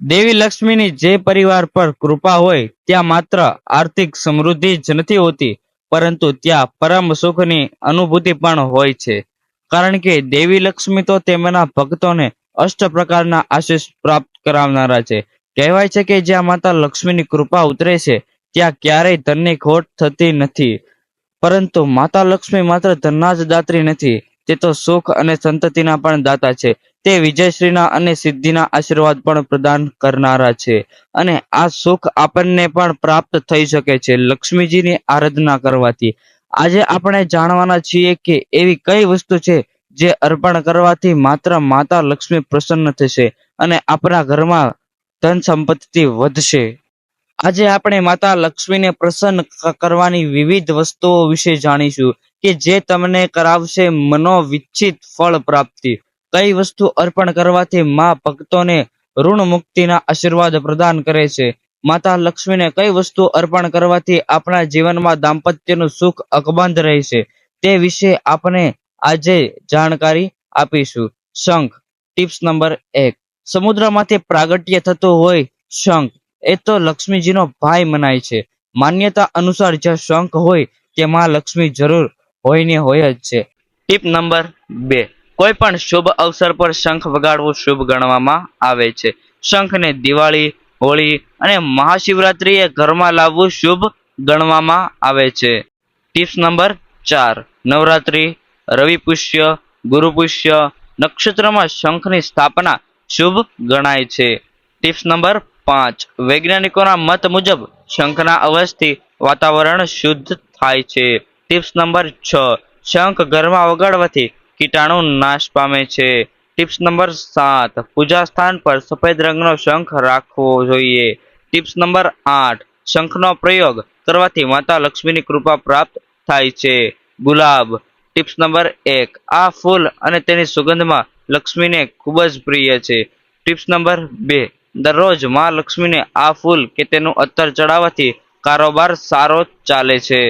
દેવી લક્ષ્મીની જે પરિવાર પર કૃપા હોય ત્યાં માત્ર આર્થિક સમૃદ્ધિ જ નથી હોતી, પરંતુ ત્યાં પરમ સુખની અનુભૂતિ પણ હોય છે. કારણ કે દેવી લક્ષ્મી તો તેમના ભક્તોને અષ્ટ પ્રકારના આશીષ પ્રાપ્ત કરાવનારા છે. કહેવાય છે કે જ્યાં માતા લક્ષ્મીની કૃપા ઉતરે છે ત્યાં ક્યારેય ધનની ખોટ થતી નથી. પરંતુ માતા લક્ષ્મી માત્ર ધનના જ દાત્રી નથી, તે તો સુખ અને સંતતિના પણ દાતા છે. તે વિજયશ્રીના અને સિદ્ધિના આશીર્વાદ પણ પ્રદાન કરનારા છે. અને આ સુખ આપણને પણ પ્રાપ્ત થઈ શકે છે લક્ષ્મીજીની આરાધના કરવાથી. આજે આપણે જાણવાના છીએ કે એવી કઈ વસ્તુ છે જે અર્પણ કરવાથી માત્ર માતા લક્ષ્મી પ્રસન્ન થશે અને આપણા ઘરમાં ધન સંપત્તિ વધશે. આજે આપણે માતા લક્ષ્મીને પ્રસન્ન કરવાની વિવિધ વસ્તુઓ વિશે જાણીશું કે જે તમને કરાવશે મનોવિચ્છિત ફળ પ્રાપ્તિ. કઈ વસ્તુ અર્પણ કરવાથી મા ભક્તોને ઋણ મુક્તિના આશીર્વાદ પ્રદાન કરે છે. માતા લક્ષ્મીને કઈ વસ્તુ અર્પણ કરવાથી આપણા જીવનમાં દાંપત્યનું સુખ અકબંધ રહેશે, તે વિશે આપણે આજે જાણકારી આપીશું. શંખ. Tips number 1. સમુદ્રમાંથી પ્રાગટ્ય થતું હોય શંખ એ તો લક્ષ્મીજીનો ભાઈ મનાય છે. માન્યતા અનુસાર જ્યાં શંખ હોય ત્યાં માં લક્ષ્મી જરૂર હોય ને હોય જ છે. Tip number 2. કોઈ પણ શુભ અવસર પર શંખ વગાડવું શુભ ગણવામાં આવે છે. શંખને દિવાળી, હોળી અને મહાશિવરાત્રીએ ઘરમાં લાવવું શુભ ગણવામાં આવે છે. Tips number 4. નવરાત્રી, રવિ પુષ્ય, ગુરુ પુષ્ય નક્ષત્રમાં શંખની સ્થાપના શુભ ગણાય છે. Tips number 5. વૈજ્ઞાનિકોના મત મુજબ શંખના અવાજથી વાતાવરણ શુદ્ધ થાય છે. Tips number 6. શંખ ઘરમાં વગાડવાથી કીટાણુ નાશ પામે છે. Tips number 7. પૂજા સ્થાન પર સફેદ રંગનો શંખ રાખવો જોઈએ. Tips number 8. શંખનો પ્રયોગ કરવાથી માતા લક્ષ્મીની કૃપા પ્રાપ્ત થાય છે. ગુલાબ. Tips number 1. આ ફૂલ અને તેની સુગંધમાં લક્ષ્મીને ખૂબ જ પ્રિય છે. Tips number 2. દરરોજ માં લક્ષ્મીને આ ફૂલ કે તેનું અત્તર ચડાવવાથી કારોબાર સારો ચાલે છે.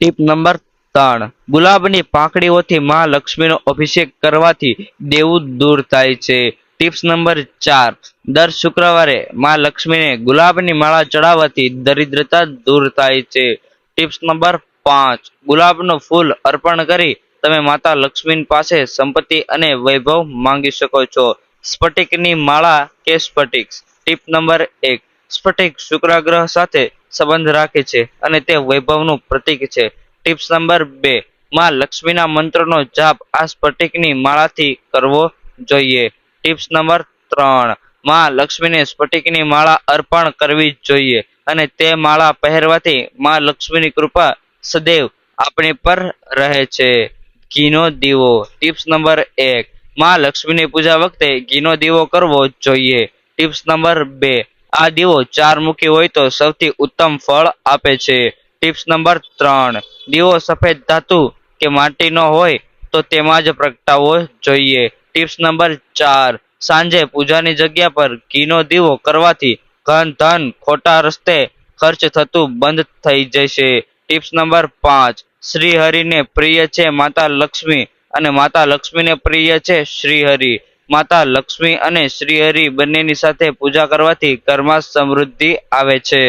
Tip number 3. ગુલાબની પાંખડીઓથી માં લક્ષ્મીનો અભિષેક કરવાથી દેવું દૂર થાય છે. Tips number 4. દર શુક્રવારે માં લક્ષ્મીને ગુલાબની માળા ચડાવવાથી દરિદ્રતા દૂર થાય છે. Tips number 5. ગુલાબનું ફૂલ અર્પણ કરી તમે માતા લક્ષ્મી પાસે સંપત્તિ અને વૈભવ માંગી શકો છો. સ્ફટિકની માળા કે સ્ફટિક્સ. Tip number 1. સ્ફટિક શુક્ર ગ્રહ સાથે સંબંધ રાખે છે અને તે વૈભવનું પ્રતીક છે. Tips number 2. માં લક્ષ્મીના મંત્રનો જાપ આ સ્ફટિકની માળાથી કરવો જોઈએ. Tips number 3. માં લક્ષ્મીને સ્ફટિકની માળા અર્પણ કરવી જોઈએ અને તે માળા પહેરવાથી માં લક્ષ્મીની કૃપા સદૈવ આપણી પર રહે છે. ઘીનો દીવો. Tips number 1. માં લક્ષ્મીની પૂજા વખતે ઘીનો દીવો કરવો જોઈએ. Tips number 2. આ દીવો 4 મુખી હોય તો સૌથી ઉત્તમ ફળ આપે છે. Tips number 3. દીવો સફેદ ધાતુ કે માટીનો હોય તો તેમાં જ પ્રગટાવવો જોઈએ. Tips number 4. સાંજે પૂજાની જગ્યા પર ઘીનો દીવો કરવાથી ધન ખોટા રસ્તે ખર્ચ થતું બંધ થઈ જશે. Tips number 5. શ્રી હરિને પ્રિય છે માતા લક્ષ્મી અને માતા લક્ષ્મીને પ્રિય છે શ્રી હરિ. માતા લક્ષ્મી અને શ્રીહરિ બંનેની સાથે પૂજા કરવાથી ઘરમાં સમૃદ્ધિ આવે છે.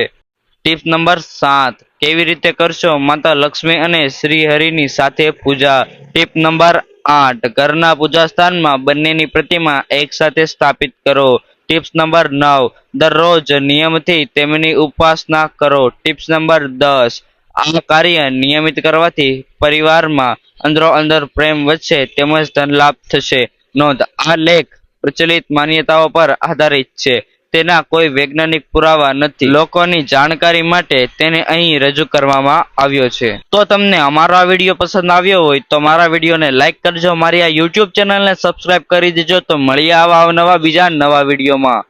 Tip number 7. કેવી રીતે કરશો માતા લક્ષ્મી અને શ્રીહરિની સાથે પૂજા? Tip number 8. ઘરના પૂજા સ્થાનમાં બંનેની પ્રતિમા એક સાથે સ્થાપિત કરો. Tips number 9. દરરોજ નિયમથી તેમની ઉપાસના કરો. Tips number 10. આ કાર્ય નિયમિત કરવાથી પરિવારમાં અંદરો અંદર પ્રેમ વધશે તેમજ ધન લાભ થશે. નોંધ: આ લેખ પ્રચલિત માન્યતાઓ પર આધારિત છે. તેના કોઈ વૈજ્ઞાનિક પુરાવા નથી. લોકોની જાણકારી માટે તેને અહીં રજૂ કરવામાં આવ્યો છે. તો તમને અમારો આ વિડીયો પસંદ આવ્યો હોય તો મારા વિડીયોને લાઈક કરજો, મારી આ યુટ્યુબ ચેનલને સબસ્ક્રાઇબ કરી દેજો. તો મળીએ આવા અવનવા બીજા નવા વિડીયોમાં.